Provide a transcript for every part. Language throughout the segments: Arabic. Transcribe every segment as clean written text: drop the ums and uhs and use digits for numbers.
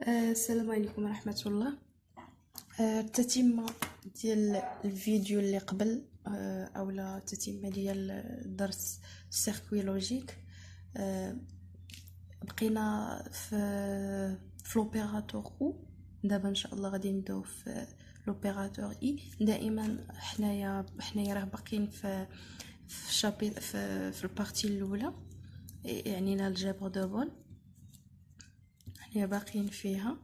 السلام عليكم ورحمة الله. التتمة ديال الفيديو اللي قبل اولا التتمة ديال درس السيركوي لوجيك. بقينا في لوبيراتور او. دابا ان شاء الله غادي نبداو في لوبيراتور اي. دائما حنايا راه باقيين في شابي في البارتي الاولى، يعني الجبر دو بول حنايا باقيين فيها.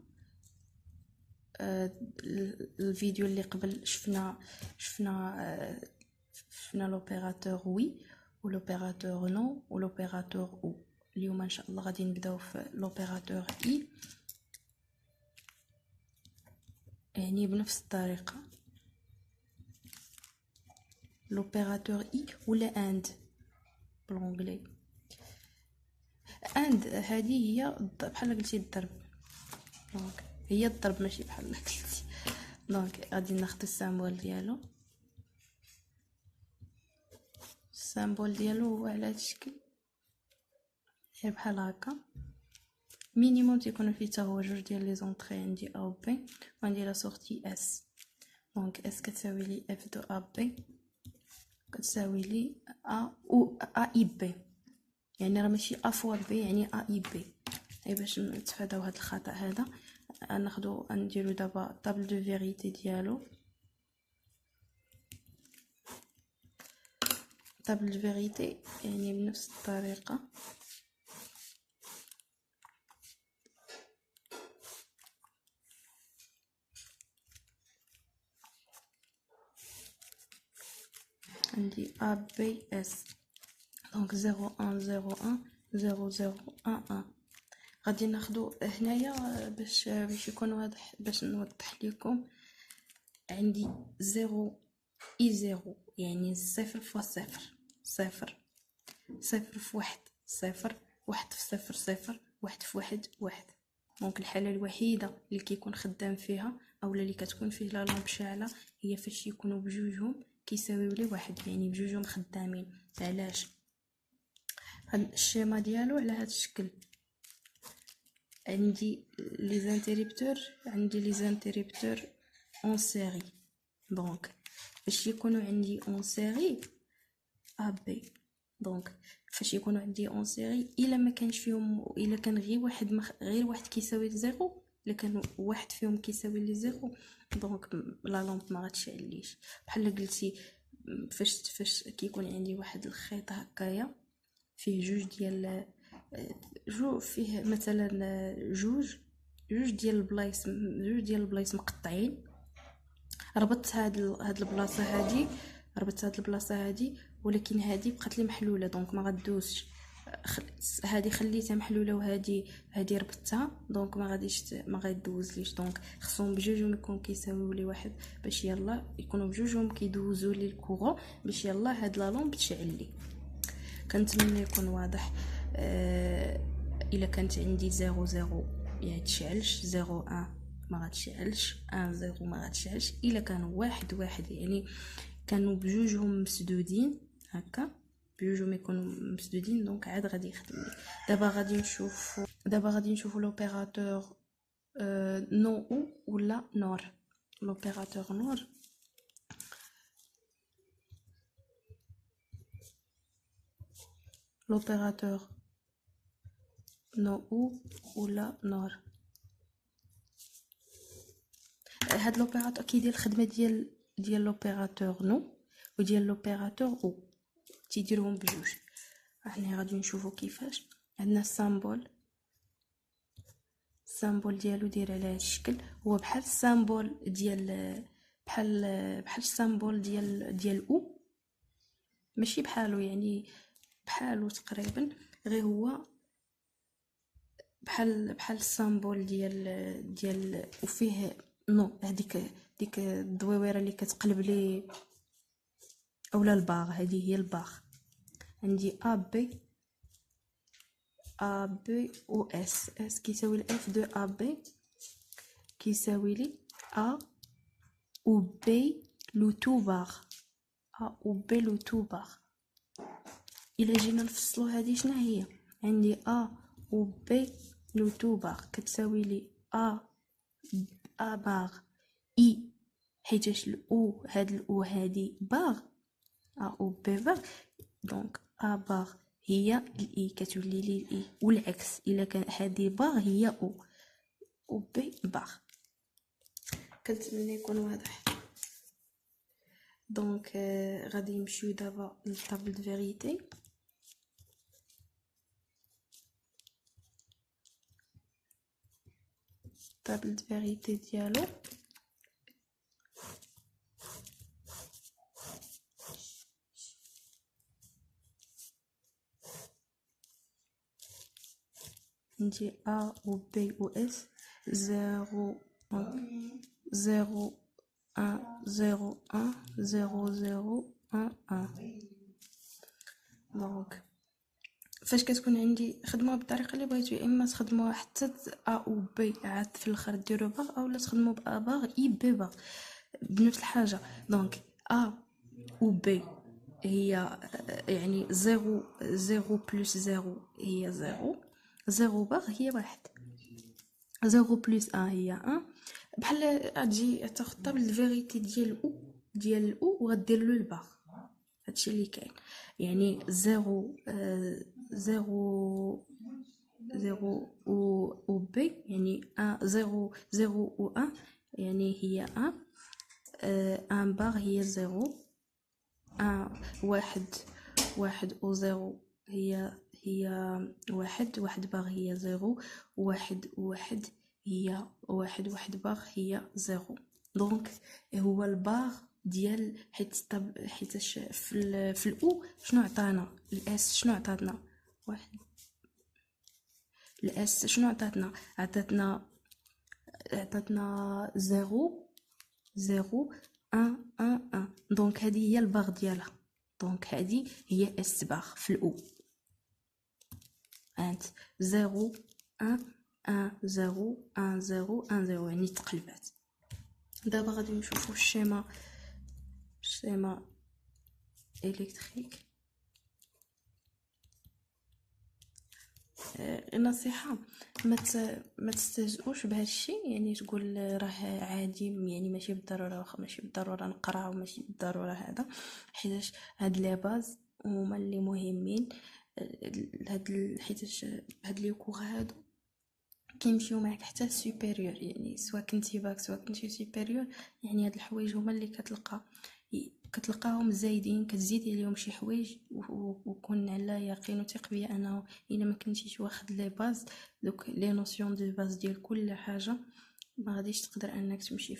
الفيديو اللي قبل شفنا لوبيراتور وي ولوبيراتور نو ولوبيراتور او. اليوم ان شاء الله غادي نبداو في لوبيراتور اي، يعني بنفس الطريقه. لوبيراتور اي ولا اند بالانجلي. اند هذه هي بحال قلتي الضرب، دونك هي الضرب ماشي بحال قلتي. دونك غادي ناخذ السامبول ديالو. السامبول ديالو هو على هذا الشكل، غير بحال هكا. مينيموم تيكون فيه حتى هو جوج ديال لي زونطري، عندي ا و بي وعندي لا سورتي اس. دونك اس كتساوي لي اف دو ا بي كتساوي لي ا او ا اي بي، يعني راه ماشي ا فوا بي، يعني ا اي بي. اي باش نتفاداو هذا الخطا هذا ناخذو نديرو دابا طابل دو فيريتي ديالو. طابل دو فيريتي يعني بنفس الطريقه. عندي ا بي اس، دونك 0101 0011. غادي ناخدو هنايا باش يكون واضح، باش نوضح لكم. عندي 0 اي 0 يعني 0 فوا 0 0 0 في 1 0 1 في 0 0 1 في 1 1. دونك الحاله الوحيده اللي كيكون خدام فيها اولا اللي كتكون فيه لا لامب شاعله هي فاش يكونوا بجوجهم كيساويو لي واحد، يعني بجوجهم خدامين. علاش؟ هاد الشيما ديالو على هذا الشكل. عندي لي زانتريبتور اون سيري. دونك باش يكونوا عندي اون سيري ا بي، دونك فاش يكونوا عندي اون سيري الا ما كانش فيهم، الا كان غير واحد كيساوي لزيرو، الا كان واحد فيهم كيساوي لي زيرو، دونك لا لامب ما غتشعليش. بحال قلتي فاش كيكون عندي واحد الخيط هكايا فيه فيه مثلا جوج ديال البلايص مقطعين. ربطت هاد البلاصه هادي ولكن هادي بقات لي محلوله، دونك ما غدوزش. هادي خليتها محلوله وهادي ربطتها، دونك ما غيدوزليش. دونك خصهم بجوجهم يكونوا كيساويو لي واحد باش يلا يكونوا بجوجهم كيدوزوا لي الكورون باش يلا هاد لا لومب تشعل لي. كنتمنى يكون واضح. الا كانت عندي 00 يعني تشعلش، 01 ما غتشعلش، 10 ما غتشعلش. الا كانوا واحد يعني كانوا بجوجهم مسدودين هكا، بجوجهم يكونوا مسدودين، دونك عاد غادي يخدم لي. دابا غادي نشوفوا لوبيراتور نو ولا نور. لوبيراتور نور لوبيراتور نو ولا نور. هاد لوبيراتور كيدير الخدمه ديال لوبيراتور نو وديال لوبيراتور او، تيديرهم بجوج. احنا غادي نشوفوا كيفاش. عندنا السامبول ديالو داير على هذا الشكل، هو بحال السامبول ديال بحال السامبول ديال او، ماشي بحالو يعني بحالو تقريبا، غير هو بحال السامبول ديال وفيه نو. ديك الدويوره اللي كتقلب لي اولا الباغ، هذه هي الباغ. عندي ا بي او اس كيساوي اف دو ا بي كيساوي لي ا او بي لو تو باغ. الا جينا نفصلوا هذه شنو هي؟ عندي ا او بي لو تو باغ كتساوي لي ا باغ اي، حيتاش الاو هاد الاو هادي باغ ا او بي باغ، دونك ا باغ هي الاي كتولي لي الاي، والعكس الا كان هادي باغ هي او بي باغ. كنتمنى يكون واضح. دونك غادي نمشيو دابا للطابل دو فيريتي. الطابل دو فيريتي ديالو عندي ا و بي و اس 0 0 1 0 1 0 0 1 1. دونك فاش كتكون عندي خدموها بالطريقه اللي بغيتو، يا اما تخدموها حتى ا او بي عاد في الاخر ديروا باغ، اولا تخدموا با باغ اي بي باغ بنفس الحاجه. دونك ا و بي هي يعني 0 بلس 0 هي 0 باغ هي واحد، 0 بلس 1 هي 1. بحال غتجي تاخد طابل الفيريتي ديال الاو وغدير له الباغ، هادشي اللي كاين. يعني 0 و بي يعني 0 و 1 يعني هي 1 باغ هي 0، 1 و 0 هي واحد باغ هي 0، واحد هي واحد باغ هي 0. دونك هو الباغ ديال حيتاش في الاو شنو عطانا الاس، شنو عطاتنا واحد الاس شنو عطاتنا 0 0 1 1 1. دونك هذه هي الباغ ديالها، دونك هذه هي اس باغ في الاو. انت 0 1 1 0 1 0 1 0 يعني تقلبات. دابا غادي نشوفوا الشيما الكتريك. النصيحه ما تستهزئوش بهذا الشيء، يعني تقول راه عادي، يعني ماشي بالضروره نقرا وماشي بالضروره هذا، حيت هاد لي باز هما اللي مهمين. حيت هاد لي كور هادو كيمشيو معك حتى سوبيريور، يعني سواء كنتي باك سواء كنتي سوبيريور، يعني هاد الحوايج هما اللي كتلقاهم زايدين، كتزيد عليهم شي حوايج وكون على يقين وثق بيا انه الا ما كنتيش واخد لي باز دوك لي نوسيون دو باز ديال كل حاجه، ما غاديش تقدر انك تمشي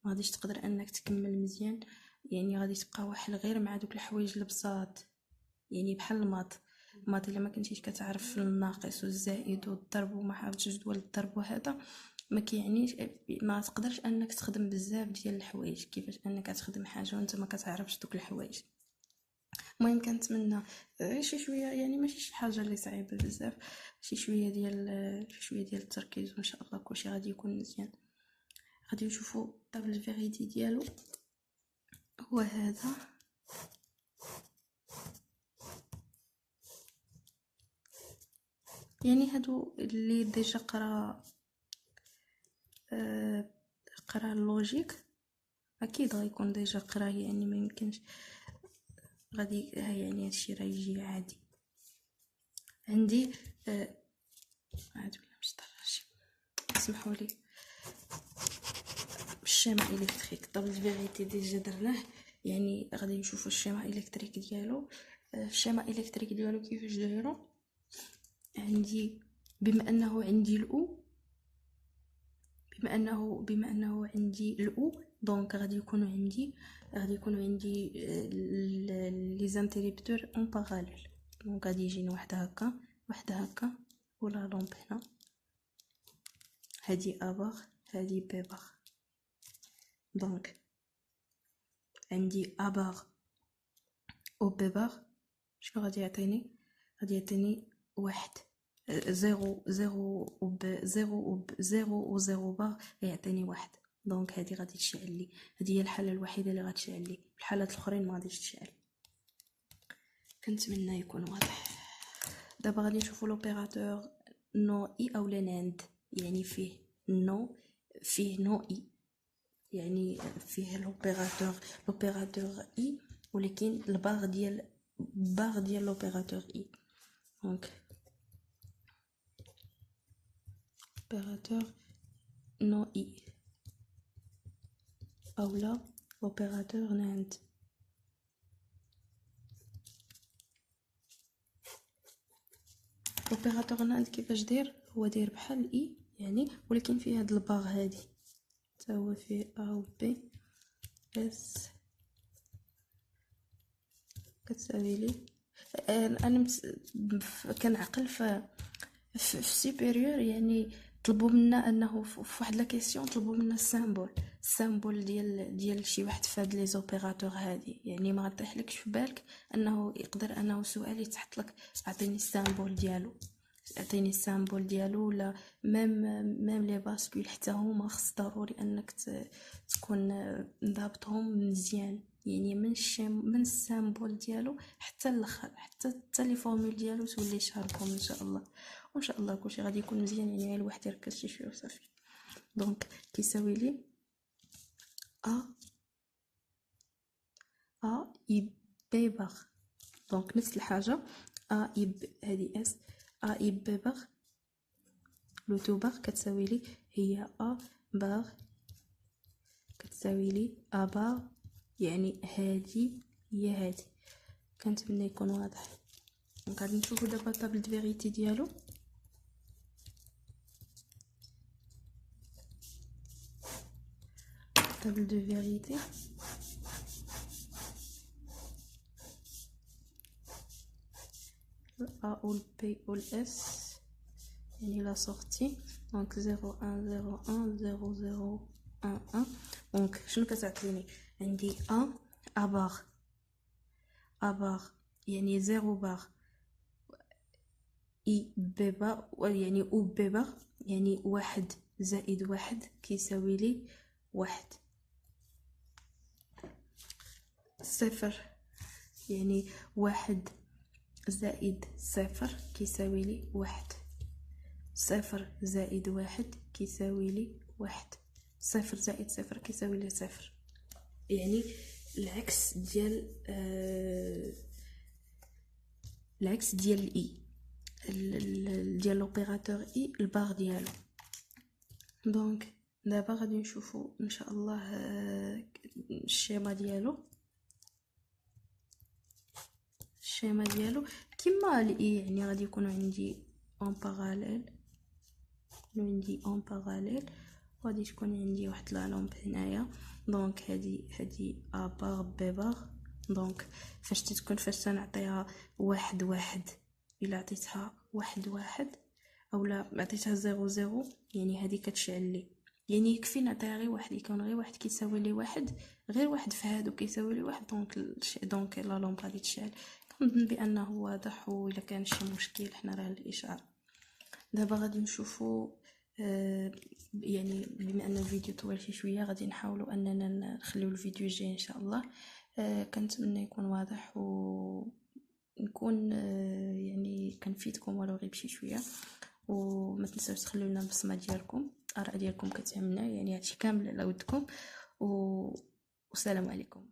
ما غاديش تقدر انك تكمل مزيان. يعني غادي تبقى واحد غير مع دوك الحوايج البساط، يعني بحال الماط الا ما كنتيش كتعرف الناقص والزائد والضرب وما حافظش جدول الضرب وهذا، ما كيعنيش ما تقدرش انك تخدم بزاف ديال الحوايج كيفاش انك تخدم حاجه وانت ما كتعرفش دوك الحوايج. المهم كنتمنى شي شويه، يعني ماشي شي حاجه اللي صعيبه بزاف، شي شويه ديال التركيز وان شاء الله كلشي غادي يكون مزيان. غادي نشوفوا طابل الفيريتي ديالو هو هذا. يعني هادو اللي ديجا قرا اللوجيك اكيد غيكون ديجا قراه، يعني ما يمكنش غادي يعني هادشي راه يجي عادي. عندي عاد ولا مش طرش، اسمحوا لي. الشيما الكتريك طابل فيريتي ديجا درناه، يعني غادي نشوفوا الشيما الكتريك ديالو. الشيما الكتريك ديالو كيفاش دايرو. عندي بما انه عندي الاو دونك غادي يكونوا عندي لي زانتريبتور اون باراليل. دونك غادي يجينا واحده هكا ولا لومب هنا، هادي اباغ هادي بيباغ. دونك عندي اباغ او بيباغ شنو غادي يعطيني واحد 0 و 0 باغ يعطيني واحد. دونك هذه غادي تشعل لي، هذه هي الحاله الوحيده اللي غتشعل لي، الحالات الاخرين ما غاديش تشعل. كنتمنى يكون واضح. دابا غادي نشوفوا لوبيراتور نو اي اولا ناند، يعني فيه نو فيه نو اي، يعني فيه لوبيراتور اي، ولكن الباغ ديال لوبيراتور اي. دونك opérateur non i اولا opérateur NAND. opérateur NAND كيفاش داير؟ هو داير بحال اي يعني، ولكن فيه هاد الباغ هادي حتى هو فيه ا و بي اس كتساوي لي. انا كنعقل في سوبيريور، يعني طلبوا منا انه في واحد لا كيسيون طلبوا منا السامبول ديال شي واحد في هاد لي زوبيراتور هادي. يعني ما غطيحلكش في بالك انه يقدر انه سؤال يتحط لك اعطيني السامبول ديالو، ولا ميم لي باسكول حتى هما خص ضروري انك تكون ضابطهم مزيان، يعني من السامبول ديالو حتى الاخر، حتى لي فورمول ديالو تولي شاركهم ان شاء الله. وان شاء الله كلشي غادي يكون مزيان، يعني غير الواحد يركز شي شويه وصافي. دونك كيساوي لي ا اي بي باغ. دونك نفس الحاجه اي هذه اس اي بي باغ لو تو باغ كتساوي لي هي باغ كتساوي لي باغ، يعني هادي هي هادي. كنتمنى يكون واضح. دونك غادي نشوفوا دابا طابل دو فيريتي ديالو. طابل دو فيريتي A ou le P ou le S, يعني la sortie. donc 0 1 0 1 0 0 1 1. donc شنو كتعطيني؟ عندي A بار يعني 0 بار، I B بار يعني او بي بار، يعني 1 زائد 1 كيساوي لي 1. 0 يعني 1 زائد 0 كيساوي لي 1. 0 زائد 1 كيساوي لي 1. 0 زائد 0 كيساوي لي 0. يعني العكس ديال الاي، ديال لوبيراتور اي الباغ ديالو. دونك دابا غادي نشوفوا ان شاء الله الشيما ديالو كما الاي، يعني غادي يكونوا عندي اون باراليل، وغادي تكون عندي واحد لا لومب هنايا. دونك هادي ا باغ بي باغ. دونك فاش تنعطيها 1 1، الا عطيتها 1 1 اولا عطيتها 0 0، يعني هادي كتشعل لي، يعني يكفي نعطيها غير واحد، يكون غير واحد كيساوي لي واحد، غير واحد في هادو كيساوي لي واحد. دونك لا لومب غادي تشعل. كنظن بانه واضح، والا كان شي مشكل حنا راه الاشاره. دابا غادي نشوفوا يعني بما ان الفيديو طويل شي شويه غادي نحاولوا اننا نخليو الفيديو الجاي ان شاء الله. كنتمنى يكون واضح ونكون يعني كنفيدكم ولو غير بشي شويه. وما تنساوش تخليو لنا البصمه ديالكم، الاراء ديالكم كتهمنا، يعني هادشي كامل على ودكم. والسلام عليكم.